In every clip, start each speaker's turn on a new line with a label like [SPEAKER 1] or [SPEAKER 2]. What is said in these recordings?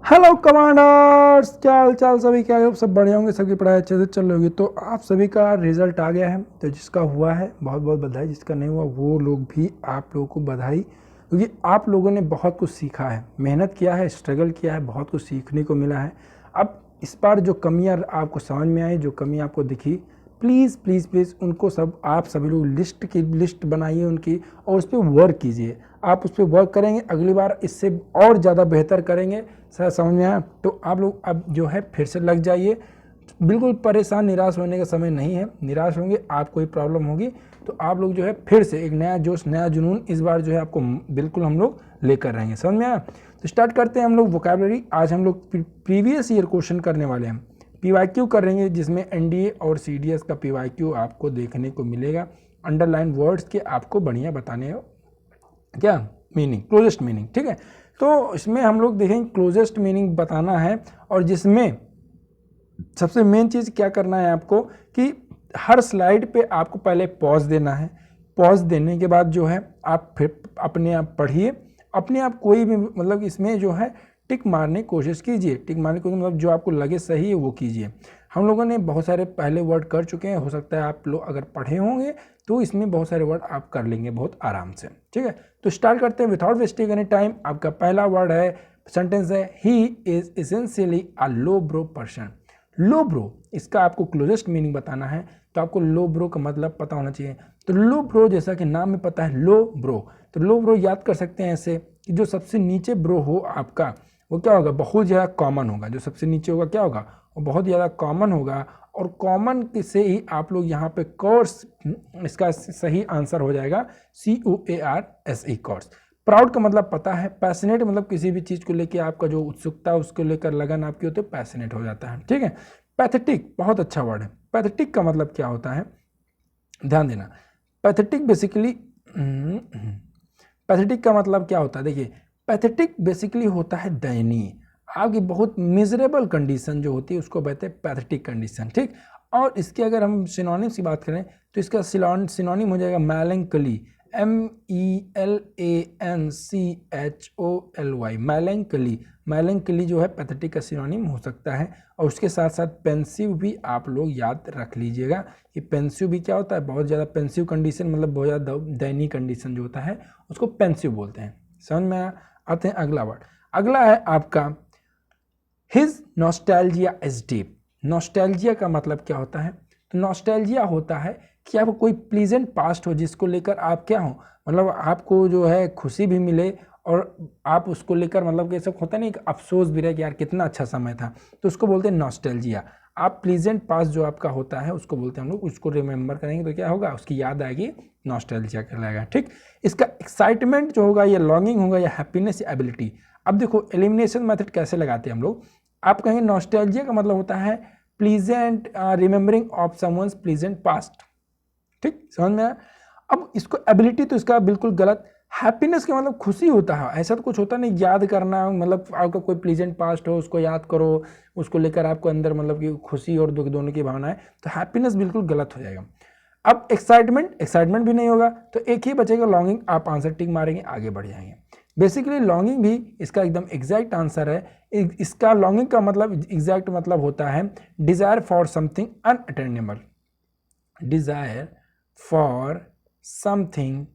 [SPEAKER 1] Hello commanders, क्या हाल चाल सभी, क्या है सब बढ़िया होंगे, सबकी पढ़ाई अच्छे से चल रही होगी। तो आप सभी का रिजल्ट आ गया है, तो जिसका हुआ है बहुत बहुत बधाई, जिसका नहीं हुआ वो लोग भी आप लोगों को बधाई, क्योंकि आप लोगों ने बहुत कुछ सीखा है, मेहनत किया है, स्ट्रगल किया है, बहुत कुछ सीखने को मिला है। अब इस बार जो कमियाँ आपको समझ में आई, जो कमी आपको दिखी, प्लीज़ प्लीज़ प्लीज़ उनको सब आप सभी लोग लिस्ट बनाइए उनकी, और उस पर वर्क कीजिए। आप उस पर वर्क करेंगे, अगली बार इससे और ज़्यादा बेहतर करेंगे। सर समझ में आया? तो आप लोग अब जो है फिर से लग जाइए। बिल्कुल परेशान निराश होने का समय नहीं है, निराश होंगे आप, कोई प्रॉब्लम होगी तो आप लोग जो है फिर से एक नया जोश, नया जुनून इस बार जो है आपको बिल्कुल हम लोग लेकर रहेंगे। समझ में आया? तो स्टार्ट करते हैं हम लोग वोकैबुलरी। आज हम लोग प्रीवियस ईयर क्वेश्चन करने वाले हैं, पीवाईक्यू करेंगे, जिसमें एनडीए और सीडीएस का पीवाईक्यू आपको देखने को मिलेगा। अंडरलाइन वर्ड्स के आपको बढ़िया बताने हो क्या मीनिंग, क्लोजेस्ट मीनिंग, ठीक है। तो इसमें हम लोग देखेंगे क्लोजेस्ट मीनिंग बताना है, और जिसमें सबसे मेन चीज़ क्या करना है आपको कि हर स्लाइड पे आपको पहले पॉज देना है। पॉज देने के बाद जो है आप फिर अपने आप पढ़िए, अपने आप कोई भी मतलब इसमें जो है टिक मारने की कोशिश कीजिए। टिक मारने को मतलब जो आपको लगे सही है वो कीजिए। हम लोगों ने बहुत सारे पहले वर्ड कर चुके हैं, हो सकता है आप लोग अगर पढ़े होंगे तो इसमें बहुत सारे वर्ड आप कर लेंगे बहुत आराम से, ठीक है। तो स्टार्ट करते हैं विदाउट वेस्टिंग एनी टाइम। आपका पहला वर्ड है, सेंटेंस है, he is essentially a low bro person. Low bro, इसका आपको क्लोजेस्ट मीनिंग बताना है, तो आपको लो ब्रो का मतलब पता होना चाहिए। तो लो ब्रो जैसा कि नाम में पता है लो ब्रो, तो लो ब्रो याद कर सकते हैं ऐसे कि जो सबसे नीचे ब्रो हो आपका वो क्या होगा, बहुत ज़्यादा कॉमन होगा। जो सबसे नीचे होगा क्या होगा, वो बहुत ज़्यादा कॉमन होगा, और कॉमन से ही आप लोग यहाँ पे कोर्स, इसका सही आंसर हो जाएगा COARSE, कोर्स। प्राउड का मतलब पता है, पैशनेट मतलब किसी भी चीज़ को लेकर आपका जो उत्सुकता उसको लेकर लगन आपकी होती है, पैशनेट हो जाता है, ठीक है। पैथेटिक बहुत अच्छा वर्ड है। पैथेटिक का मतलब क्या होता है, ध्यान देना। पैथेटिक बेसिकली, पैथेटिक का मतलब क्या होता है, देखिए पैथेटिक बेसिकली होता है दयनीय, आपकी बहुत मिजरेबल कंडीशन जो होती है उसको कहते हैं पैथेटिक कंडीशन, ठीक। और इसके अगर हम सिनोनिम्स की बात करें तो इसका सिनोनिम हो जाएगा मेलैंकोली, MELANCHOLY, मेलैंकोली। मेलैंकोली जो है पैथेटिक का सिनोनिम हो सकता है। और उसके साथ साथ पेंसिव भी आप लोग याद रख लीजिएगा कि पेंसिव भी क्या होता है, बहुत ज़्यादा पेंसिव कंडीशन मतलब बहुत ज़्यादा दयनीय कंडीशन जो होता है उसको पेंसिव बोलते हैं। समझ में आते हैं अगला वर्ड। अगला है आपका his nostalgia is deep. Nostalgia का मतलब क्या होता है, तो नॉस्टैल्जिया होता है कि आपको कोई प्लीजेंट पास्ट हो जिसको लेकर आप क्या हो, मतलब आपको जो है खुशी भी मिले और आप उसको लेकर मतलब कैसे होता है ना, एक अफसोस भी रहे कि यार कितना अच्छा समय था, तो उसको बोलते हैं नॉस्टैल्जिया। आप प्लीजेंट पास्ट जो आपका होता है उसको बोलते हैं हम लोग, उसको रिमेंबर करेंगे तो क्या होगा, उसकी याद आएगी, नॉस्टैल्जिया कहलाएगा, ठीक। इसका एक्साइटमेंट जो होगा, या लॉन्गिंग होगा, या हैप्पीनेस, या एबिलिटी। अब देखो एलिमिनेशन मेथड कैसे लगाते हैं हम लोग। आप कहेंगे नॉस्टैल्जिया का मतलब होता है pleasant remembering of someone's pleasant past, ठीक, समझ में आया। अब इसको एबिलिटी तो इसका बिल्कुल गलत। हैप्पीनेस का मतलब खुशी होता है, ऐसा तो कुछ होता नहीं, याद करना मतलब आपका कोई प्लीजेंट पास्ट हो उसको याद करो, उसको लेकर आपको अंदर मतलब कि खुशी और दुख दोनों की भावना है, तो हैप्पीनेस बिल्कुल गलत हो जाएगा। अब एक्साइटमेंट भी नहीं होगा, तो एक ही बचेगा लॉन्गिंग, आप आंसर टिक मारेंगे आगे बढ़ जाएंगे। बेसिकली लॉन्गिंग भी इसका एकदम एग्जैक्ट आंसर है। इसका लॉन्गिंग का मतलब एग्जैक्ट मतलब होता है desire for something unattainable, desire for something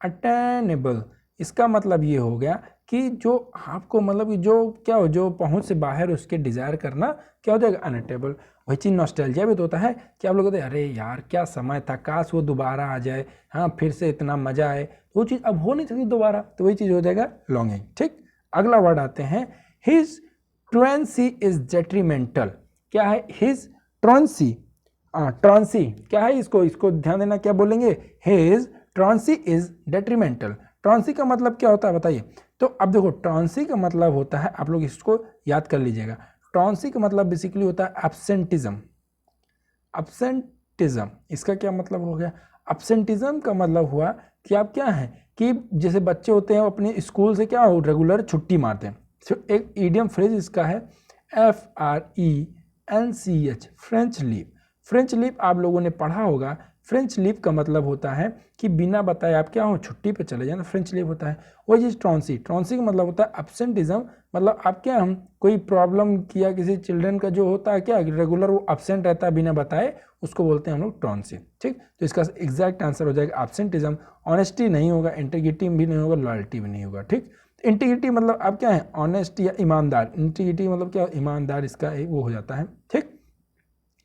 [SPEAKER 1] unattainable. इसका मतलब ये हो गया कि जो आपको मतलब कि जो क्या हो, जो पहुंच से बाहर उसके डिजायर करना क्या हो जाएगा, अनअटेनेबल। वही चीज़ नॉस्टैल्जिया भी तो होता है कि आप लोग कहते हैं अरे यार क्या समय था, काश वो दोबारा आ जाए, हाँ फिर से इतना मजा आए, वो चीज़ अब हो नहीं सकती दोबारा, तो वही चीज़ हो जाएगा लॉन्गिंग, ठीक। अगला वर्ड आते हैं, हिज ट्रेंसी इज डेट्रीमेंटल। क्या है हिज ट्रेंसी, ट्रांसी क्या है, इसको ध्यान देना, क्या बोलेंगे, हिज ट्रांसी इज डेट्रीमेंटल। ट्रांसी का मतलब क्या होता है बताइए। तो अब देखो ट्रांसी का मतलब होता है, आप लोग इसको याद कर लीजिएगा, ट्रांसी का मतलब बेसिकली होता है एब्सेंटिज्म। एब्सेंटिज्म इसका क्या मतलब हो गया, एब्सेंटिज्म का मतलब हुआ कि आप क्या है कि जैसे बच्चे होते हैं अपने स्कूल से क्या हो रेगुलर छुट्टी मारते हैं, तो एक ईडियम फ्रेज इसका है FRENCH, French leave. French leave आप लोगों ने पढ़ा होगा फ्रेंच लीव का मतलब होता है कि बिना बताए आप क्या हो छुट्टी पे चले जाए, फ्रेंच लीव होता है। वही चीज़ ट्रॉन्सी, ट्रॉन्सी का मतलब होता है एब्सेंटिज्म, मतलब आप क्या हम कोई प्रॉब्लम किया किसी चिल्ड्रन का जो होता है क्या रेगुलर वो एब्सेंट रहता है बिना बताए, उसको बोलते हैं हम लोग ट्रॉन्सी। ठीक, तो इसका एग्जैक्ट आंसर हो जाएगा एब्सेंटिज्म। ऑनेस्टी नहीं होगा, इंटीग्रिटी भी नहीं होगा, लॉयल्टी भी नहीं होगा। ठीक, इंटीग्रिटी मतलब आप क्या है ऑनेस्ट या ईमानदार, इंटीग्रिटी मतलब क्या ईमानदार, इसका एक वो हो जाता है। ठीक,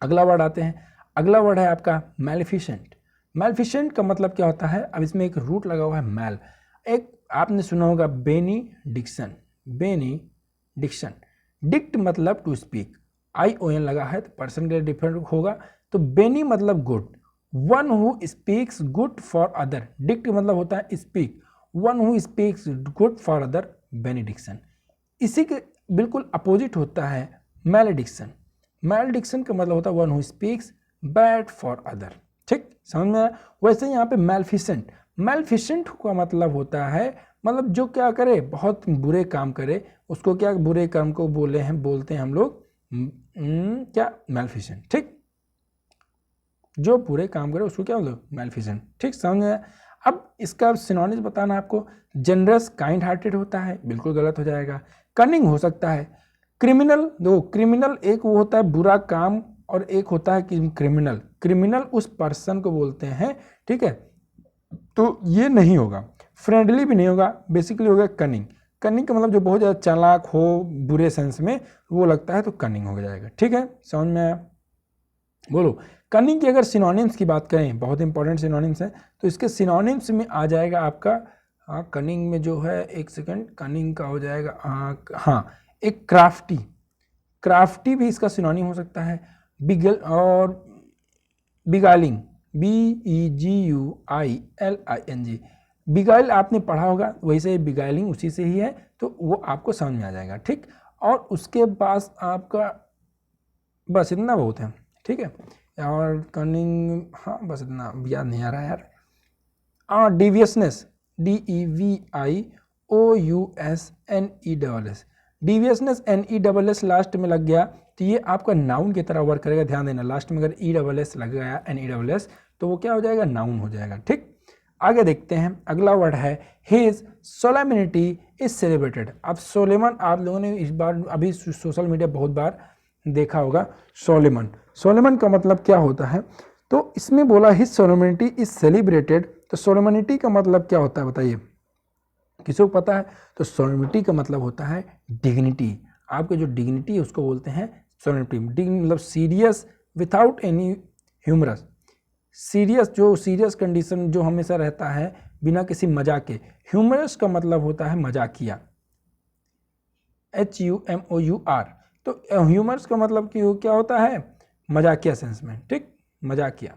[SPEAKER 1] अगला वर्ड आते हैं, अगला वर्ड है आपका मैलिफिसेंट। मैलिफिसेंट का मतलब क्या होता है, अब इसमें एक रूट लगा हुआ है मैल, एक आपने सुना होगा बेनीडिक्शन, बेनीडिक्शन, डिक्ट मतलब टू स्पीक, ION लगा है तो पर्सन के लिए डिफरेंट होगा, तो बेनी मतलब good, one who speaks good for other, dict मतलब होता है speak, one who speaks good for other benediction. इसी के बिल्कुल अपोजिट होता है मैलेडिक्शन, मैलेडिक्शन का मतलब होता है one who speaks bad for other. ठीक, समझ में आया। वैसे यहाँ पे मैलफिसेंट, मैलफिसेंट का मतलब होता है मतलब जो क्या करे बहुत बुरे काम करे, उसको क्या बुरे काम को बोलते हैं हम लोग क्या मैलफिसेंट। ठीक, जो बुरे काम करे उसको क्या बोलते हैं मैलफिसेंट। ठीक, समझ में आया। अब इसका सिनोनिम्स बताना आपको, जनरस काइंड हार्टेड होता है, बिल्कुल गलत हो जाएगा। कनिंग हो सकता है, क्रिमिनल, दो क्रिमिनल एक वो होता है बुरा काम और एक होता है कि क्रिमिनल, क्रिमिनल उस पर्सन को बोलते हैं। ठीक है, तो ये नहीं होगा, फ्रेंडली भी नहीं होगा, बेसिकली होगा कनिंग। कनिंग का मतलब जो बहुत ज़्यादा चालाक हो बुरे सेंस में वो लगता है तो कनिंग हो जाएगा। ठीक है, समझ में आया। बोलो कनिंग की अगर सिनोनिम्स की बात करें, बहुत इंपॉर्टेंट सिनोनिम्स है, तो इसके सिनोनिम्स में आ जाएगा आपका कनिंग में जो है, एक सेकंड, कनिंग का हो जाएगा हाँ एक क्राफ्टी, क्राफ्टी भी इसका सिनोनिम हो सकता है। बिगल और बिगाइलिंग, BEGUILING, बिगाइल आपने पढ़ा होगा, वैसे बिगाइलिंग उसी से ही है, तो वो आपको समझ में आ जाएगा। ठीक, और उसके पास आपका बस इतना बहुत है। ठीक है, और कनिंग हाँ बस इतना याद नहीं आ रहा है यार। डिवियसनेस, DEVIOUSNESS, डिवियसनेस NESS लास्ट में लग गया तो ये आपका नाउन की तरह वर्क करेगा, ध्यान देना, लास्ट में अगर ESS लग गया NESS तो वो क्या हो जाएगा नाउन हो जाएगा। ठीक, आगे देखते हैं, अगला वर्ड है हिज सोलेमनिटी इज सेलिब्रेटेड। अब सोलेमन आप लोगों ने इस बार अभी सोशल मीडिया बहुत बार देखा होगा, सोलेमन, सोलेमन का मतलब क्या होता है, तो इसमें बोला हिज सोलेमनिटी इज सेलिब्रेटेड, तो सोलेमनिटी का मतलब क्या होता है बताइए, किसी को पता है? तो सोलेमनिटी का मतलब होता है डिग्निटी, आपके जो डिग्निटी है उसको बोलते हैं सोलेमनिटी। मतलब serious without any humorous, serious जो सीरियस कंडीशन जो हमेशा रहता है बिना किसी मजाक के। ह्यूमरस का मतलब होता है मजाकिया, HUMOUR, तो ह्यूमरस का मतलब क्या होता है मजाकिया सेंस में। ठीक, मजाकिया।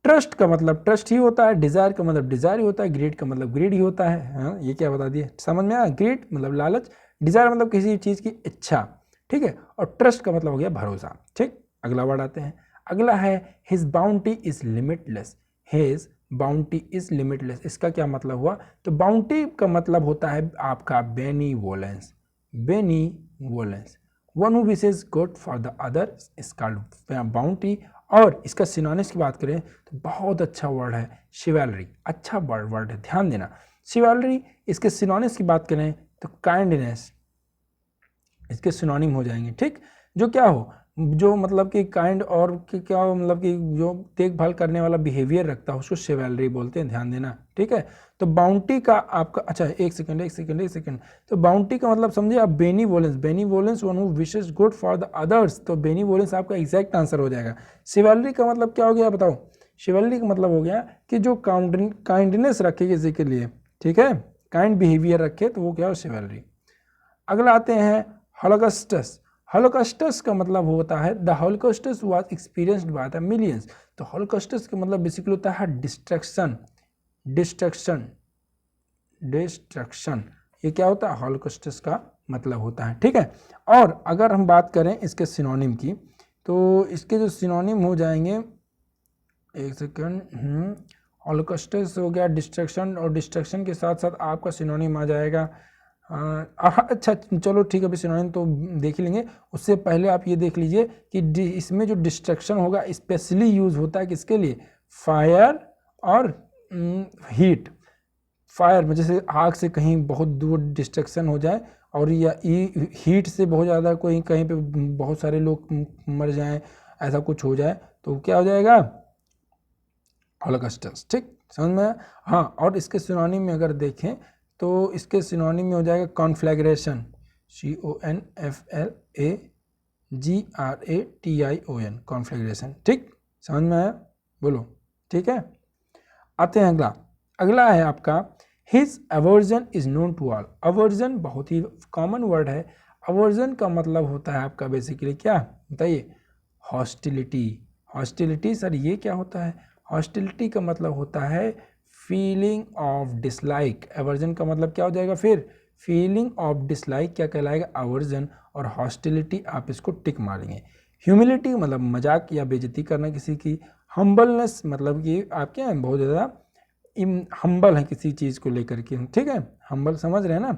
[SPEAKER 1] ट्रस्ट का मतलब ट्रस्ट ही होता है, डिजायर का मतलब डिजायर ही होता है, ग्रीड का मतलब ग्रीड ही होता है। हाँ, ये क्या बता दिए, समझ में आया। ग्रीड मतलब लालच, डिजायर मतलब किसी चीज की इच्छा। ठीक है, और ट्रस्ट का मतलब हो गया भरोसा। ठीक, अगला वर्ड आते हैं, अगला है his bounty is limitless, his bounty is limitless, इसका क्या मतलब हुआ, तो बाउंटी का मतलब होता है आपका benevolence, benevolence, one who wishes good for the other is called bounty. और इसका सिनोनिम्स की बात करें तो बहुत अच्छा वर्ड है शिवैलरी, अच्छा वर्ड है, ध्यान देना शिवैलरी। इसके सिनोनिम्स की बात करें तो काइंडनेस, इसके सिनोनिम हो जाएंगे। ठीक, जो क्या हो, जो मतलब कि काइंड और क्या हो, मतलब कि जो देखभाल करने वाला बिहेवियर रखता है उसको शिवैलरी बोलते हैं, ध्यान देना। ठीक है, तो बाउंटी का आपका अच्छा एक सेकंड, तो बाउंटी का मतलब समझिए आप benevolence, benevolence one who wishes good for the others, तो बेनीवोलेंस आपका एग्जैक्ट आंसर हो जाएगा। शिवैलरी का मतलब क्या हो गया बताओ, शिवैलरी का मतलब हो गया कि जो काइंडनेस रखे किसी के लिए, ठीक है, काइंड बिहेवियर रखे तो वो क्या हो शिवैलरी। अगला आते हैं होलोकॉस्टस, होलोकॉस्टस का मतलब होता है the holocausts was experienced by the millions, तो होलोकॉस्टस का मतलब बेसिकली होता है डिस्ट्रक्शन, डिस्ट्रक्शन, डिस्ट्रक्शन, ये क्या होता है होलोकॉस्टस का मतलब होता है। ठीक है, और अगर हम बात करें इसके सिनोनिम की तो इसके जो सिनोनिम हो जाएंगे, एक सेकंड, होलोकॉस्टस हो गया डिस्ट्रक्शन, और डिस्ट्रक्शन के साथ साथ आपका सिनोनिम आ जाएगा अच्छा चलो ठीक है, अभी सिनोनिम तो देख ही लेंगे, उससे पहले आप ये देख लीजिए कि इसमें जो डिस्ट्रक्शन होगा स्पेशली यूज होता है किसके लिए, फायर और हीट। फायर में जैसे आग से कहीं बहुत दूर डिस्ट्रक्शन हो जाए, और या हीट से बहुत ज़्यादा कोई कहीं पे बहुत सारे लोग मर जाएं, ऐसा कुछ हो जाए तो क्या हो जाएगा, हॉलोकॉस्ट। ठीक, समझ में आया? हाँ, और इसके सिनोनिम में अगर देखें तो इसके सिनोनिम में हो जाएगा कॉन्फ्लैग्रेशन, CONFLAGRATION, कॉन्फ्लैग्रेशन। ठीक, समझ में आया? बोलो, ठीक है। आते हैं अगला। अगला है आपका his aversion is known to all. Aversion बहुत ही कॉमन वर्ड है। अवर्जन का मतलब होता है आपका बेसिकली क्या, बताइए, हॉस्टिलिटी। हॉस्टिलिटी सर ये क्या होता है? हॉस्टिलिटी का मतलब होता है फीलिंग ऑफ डिसलाइक। अवर्जन का मतलब क्या हो जाएगा फिर, फीलिंग ऑफ डिसलाइक क्या कहलाएगा, अवर्जन। और हॉस्टिलिटी आप इसको टिक मारेंगे। ह्यूमिलिटी मतलब मजाक या बेइज्जती करना किसी की। हम्बलनेस मतलब कि आप क्या है, बहुत ज़्यादा हम्बल है किसी चीज़ को लेकर के। ठीक है, हम्बल समझ रहे हैं ना,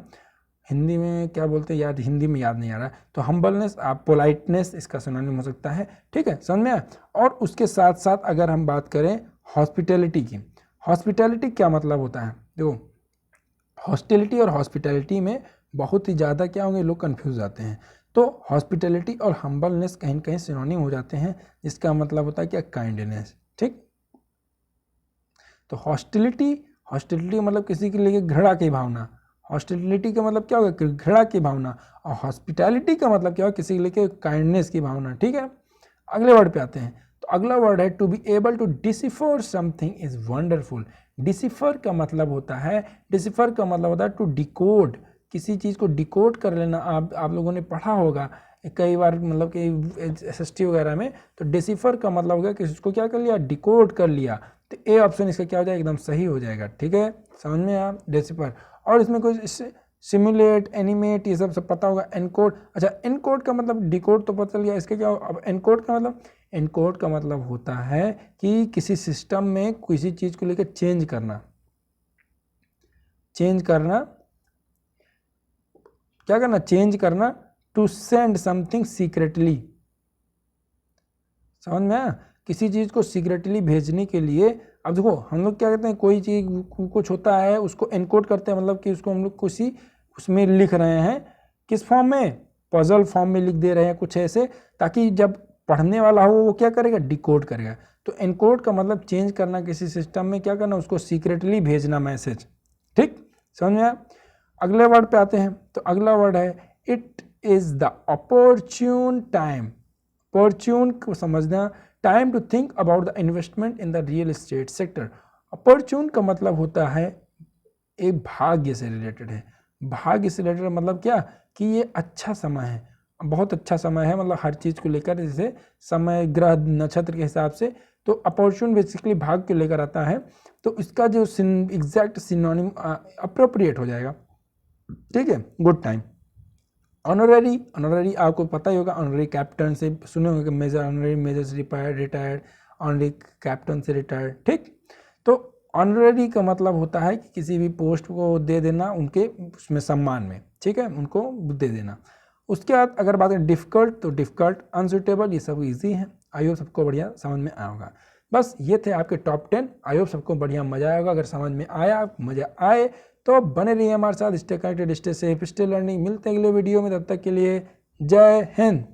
[SPEAKER 1] हिंदी में क्या बोलते हैं याद, हिंदी में याद नहीं आ रहा। तो हम्बलनेस, आप पोलाइटनेस इसका सिनोनिम हो सकता है। ठीक है, समझ में आया? और उसके साथ साथ अगर हम बात करें हॉस्पिटैलिटी की, हॉस्पिटैलिटी क्या मतलब होता है, देखो हॉस्टिलिटी और हॉस्पिटैलिटी में बहुत ही ज़्यादा क्या होंगे, लोग कन्फ्यूज जाते हैं। तो हॉस्पिटैलिटी और हम्बलनेस कहीं कहीं सिनोनिम हो जाते हैं, जिसका मतलब होता है क्या, काइंडनेस। ठीक, तो हॉस्टिलिटी, हॉस्टिलिटी मतलब किसी के लिए घृणा की भावना। हॉस्टिलिटी का मतलब क्या होगा, घृणा की भावना। और हॉस्पिटैलिटी का मतलब क्या होगा, किसी के लिए काइंडनेस की भावना। ठीक है, अगले वर्ड पे आते हैं। तो अगला वर्ड है to be able to decipher something is wonderful. Decipher का मतलब होता है, डिसिफर का मतलब होता है टू डिकोड, किसी चीज़ को डिकोड कर लेना। आप लोगों ने पढ़ा होगा कई बार, मतलब कि SST वगैरह में। तो डिसिफर का मतलब हो गया कि उसको क्या कर लिया, डिकोड कर लिया। तो ए ऑप्शन इसका क्या हो जाएगा, एकदम सही हो जाएगा। ठीक है, समझ में आया, डिसिफर। और इसमें कुछ सिमुलेट, एनिमेट, ये सब पता होगा। एनकोड, अच्छा एनकोड का मतलब, डिकोड तो पता चल गया, इसके क्या हो, अब एनकोड का मतलब, एनकोड का मतलब होता है कि किसी सिस्टम में किसी चीज़ को लेकर चेंज करना। चेंज करना, क्या करना, चेंज करना, टू सेंड समथिंग सीक्रेटली। समझ में आया? किसी चीज़ को सीक्रेटली भेजने के लिए, अब देखो हम लोग क्या करते हैं, कोई चीज़ कुछ होता है उसको एनकोड करते हैं, मतलब कि उसको हम लोग किसी उसमें लिख रहे हैं, किस फॉर्म में, पजल फॉर्म में लिख दे रहे हैं कुछ ऐसे, ताकि जब पढ़ने वाला हो वो क्या करेगा, डिकोड करेगा। तो एनकोड का मतलब चेंज करना, किसी सिस्टम में क्या करना, उसको सीक्रेटली भेजना मैसेज। ठीक, समझ में आया? अगले वर्ड पे आते हैं। तो अगला वर्ड है it is the opportune time. Opportune को समझना, time to think about the investment in the real estate sector. Opportune का मतलब होता है एक भाग्य से रिलेटेड है। भाग्य से रिलेटेड मतलब क्या, कि ये अच्छा समय है, बहुत अच्छा समय है, मतलब हर चीज़ को लेकर, जैसे समय, ग्रह, नक्षत्र के हिसाब से। तो अपॉर्चून बेसिकली भाग्य को लेकर आता है। तो इसका जो एग्जैक्ट सिनोनिम अप्रोप्रिएट हो जाएगा। ठीक है, गुड टाइम। ऑनररी, ऑनररी आपको पता ही होगा, ऑनररी कैप्टन से सुने होंगे, मेजर, ऑनररी मेजर से रिटायर्ड, ऑनररी कैप्टन से रिटायर्ड। ठीक, तो ऑनररी का मतलब होता है कि किसी भी पोस्ट को दे देना उनके उसमें सम्मान में। ठीक है, उनको दे देना। उसके बाद अगर बात करें डिफ़िकल्ट, तो डिफ़िकल्ट, अनसुटेबल, ये सब इजी है। आई होप सबको बढ़िया समझ में आया होगा। बस ये थे आपके टॉप 10। आई होप सबको बढ़िया मजा आया होगा। अगर समझ में आया, मजा आए, तो बने रहिए हमारे साथ, stay connected, stay safe, stay learning. मिलते हैं अगले वीडियो में, तब तक के लिए जय हिंद।